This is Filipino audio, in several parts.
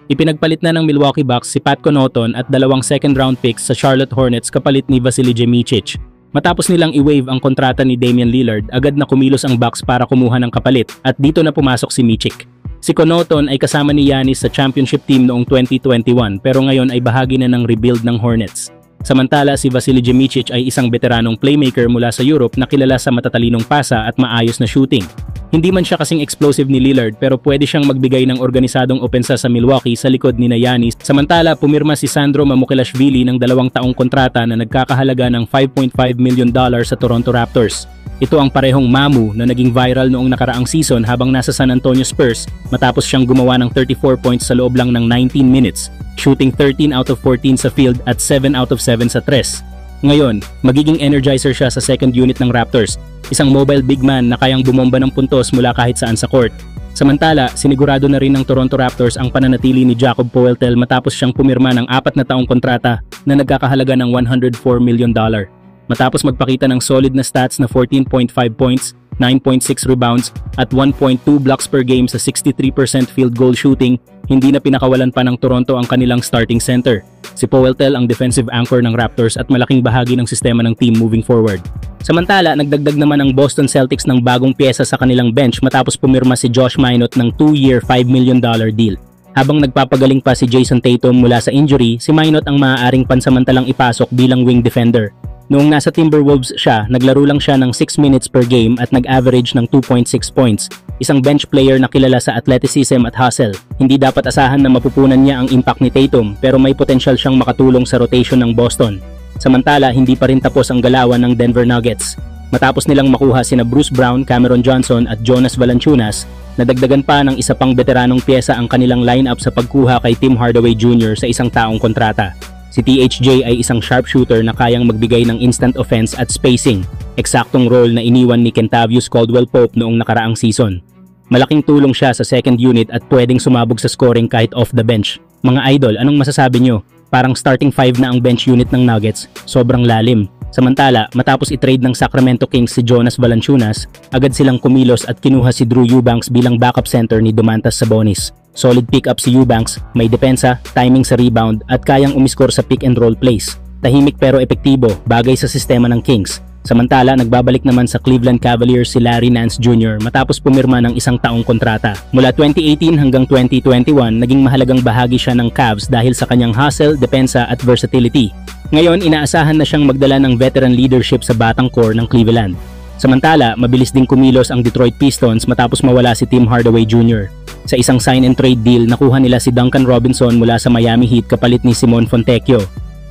Ipinagpalit na ng Milwaukee Bucks si Pat Connaughton at 2 second-round picks sa Charlotte Hornets kapalit ni Vasilije Micic. Matapos nilang i-waive ang kontrata ni Damian Lillard, agad na kumilos ang Bucks para kumuha ng kapalit at dito na pumasok si Micic. Si Connaughton ay kasama ni Giannis sa championship team noong 2021 pero ngayon ay bahagi na ng rebuild ng Hornets. Samantala si Vasilije Micic ay isang veteranong playmaker mula sa Europe na kilala sa matatalinong pasa at maayos na shooting. Hindi man siya kasing explosive ni Lillard pero pwede siyang magbigay ng organisadong opensa sa Milwaukee sa likod ni Giannis. Samantala, pumirma si Sandro Mamukelashvili ng 2 taong kontrata na nagkakahalaga ng $5.5 million sa Toronto Raptors. Ito ang parehong Mamu na naging viral noong nakaraang season habang nasa San Antonio Spurs matapos siyang gumawa ng 34 points sa loob lang ng 19 minutes, shooting 13 out of 14 sa field at 7 out of 7 sa tres. Ngayon, magiging energizer siya sa second unit ng Raptors, isang mobile big man na kayang bumomba ng puntos mula kahit saan sa court. Samantala, sinigurado na rin ng Toronto Raptors ang pananatili ni Jakob Poeltl matapos siyang pumirma ng 4 na taong kontrata na nagkakahalaga ng $104 million. Matapos magpakita ng solid na stats na 14.5 points, 9.6 rebounds at 1.2 blocks per game sa 63% field goal shooting, hindi na pinakawalan pa ng Toronto ang kanilang starting center. Si Poeltl ang defensive anchor ng Raptors at malaking bahagi ng sistema ng team moving forward. Samantala, nagdagdag naman ang Boston Celtics ng bagong pyesa sa kanilang bench matapos pumirma si Josh Minott ng 2-year $5 million deal. Habang nagpapagaling pa si Jason Tatum mula sa injury, si Minott ang maaaring pansamantalang ipasok bilang wing defender. Noong nasa Timberwolves siya, naglaro lang siya ng 6 minutes per game at nag-average ng 2.6 points. Isang bench player na kilala sa athleticism at hustle. Hindi dapat asahan na mapupunan niya ang impact ni Tatum pero may potensyal siyang makatulong sa rotation ng Boston. Samantala, hindi pa rin tapos ang galawan ng Denver Nuggets. Matapos nilang makuha sina Bruce Brown, Cameron Johnson at Jonas Valanciunas, nadagdagan pa ng isa pang veteranong pyesa ang kanilang lineup sa pagkuha kay Tim Hardaway Jr. sa 1 taong kontrata. Si THJ ay isang sharpshooter na kayang magbigay ng instant offense at spacing, eksaktong role na iniwan ni Kentavious Caldwell-Pope noong nakaraang season. Malaking tulong siya sa second unit at pwedeng sumabog sa scoring kahit off the bench. Mga idol, anong masasabi nyo? Parang starting 5 na ang bench unit ng Nuggets, sobrang lalim. Samantala, matapos i-trade ng Sacramento Kings si Jonas Valanciunas, agad silang kumilos at kinuha si Drew Eubanks bilang backup center ni Domantas Sabonis. Solid pick-up si Eubanks, may depensa, timing sa rebound at kayang umiskor sa pick and roll plays. Tahimik pero epektibo, bagay sa sistema ng Kings. Samantala, nagbabalik naman sa Cleveland Cavaliers si Larry Nance Jr. matapos pumirma ng 1 taong kontrata. Mula 2018 hanggang 2021, naging mahalagang bahagi siya ng Cavs dahil sa kanyang hustle, depensa at versatility. Ngayon, inaasahan na siyang magdala ng veteran leadership sa batang core ng Cleveland. Samantala, mabilis ding kumilos ang Detroit Pistons matapos mawala si Tim Hardaway Jr. Sa isang sign-and-trade deal, nakuha nila si Duncan Robinson mula sa Miami Heat kapalit ni Simon Fontecchio.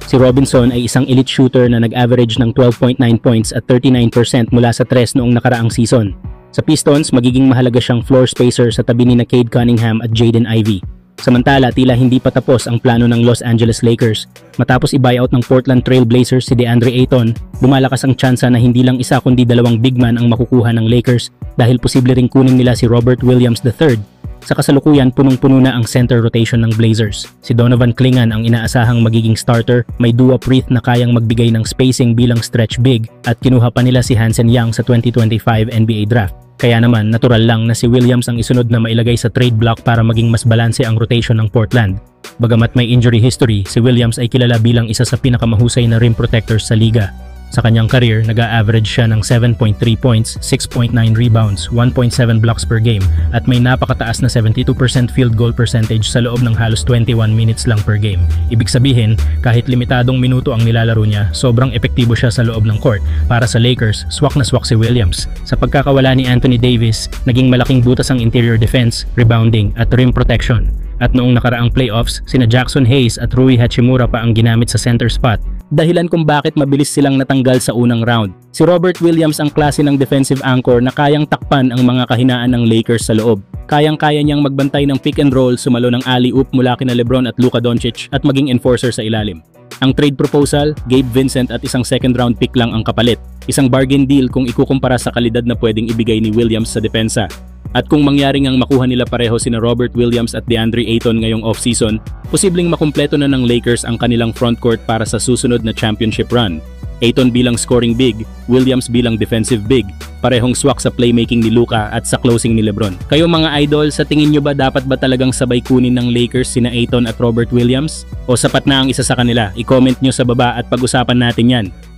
Si Robinson ay isang elite shooter na nag-average ng 12.9 points at 39% mula sa tres noong nakaraang season. Sa Pistons, magiging mahalaga siyang floor spacer sa tabi ni Cade Cunningham at Jaden Ivey. Samantala, tila hindi pa tapos ang plano ng Los Angeles Lakers. Matapos i-buyout ng Portland Trail Blazers si DeAndre Ayton, lumalakas ang tsansa na hindi lang isa kundi 2 big man ang makukuha ng Lakers dahil posible ring kunin nila si Robert Williams III. Sa kasalukuyan, punong-puno na ang center rotation ng Blazers. Si Donovan Clingan ang inaasahang magiging starter, may Dua Prith na kayang magbigay ng spacing bilang stretch big at kinuha pa nila si Hansen Young sa 2025 NBA Draft. Kaya naman, natural lang na si Williams ang isunod na mailagay sa trade block para maging mas balanse ang rotation ng Portland. Bagamat may injury history, si Williams ay kilala bilang isa sa pinakamahusay na rim protectors sa liga. Sa kanyang career, nag-a-average siya ng 7.3 points, 6.9 rebounds, 1.7 blocks per game at may napakataas na 72% field goal percentage sa loob ng halos 21 minutes lang per game. Ibig sabihin, kahit limitadong minuto ang nilalaro niya, sobrang epektibo siya sa loob ng court. Para sa Lakers, swak na swak si Williams. Sa pagkakawala ni Anthony Davis, naging malaking butas ang interior defense, rebounding at rim protection. At noong nakaraang playoffs, sina Jackson Hayes at Rui Hachimura pa ang ginamit sa center spot. Dahilan kung bakit mabilis silang natanggal sa unang round. Si Robert Williams ang klase ng defensive anchor na kayang takpan ang mga kahinaan ng Lakers sa loob. Kayang-kaya niyang magbantay ng pick and roll, sumalo ng alley-oop mula kina LeBron at Luka Doncic at maging enforcer sa ilalim. Ang trade proposal, Gabe Vincent at isang second round pick lang ang kapalit. Isang bargain deal kung ikukumpara sa kalidad na pwedeng ibigay ni Williams sa depensa. At kung mangyari ngang makuha nila pareho sina Robert Williams at DeAndre Ayton ngayong off-season, posibleng makumpleto na ng Lakers ang kanilang frontcourt para sa susunod na championship run. Ayton bilang scoring big, Williams bilang defensive big, parehong swak sa playmaking ni Luka at sa closing ni LeBron. Kayo mga idol, sa tingin nyo ba dapat ba talagang sabay kunin ng Lakers sina Ayton at Robert Williams? O sapat na ang isa sa kanila? I-comment nyo sa baba at pag-usapan natin yan.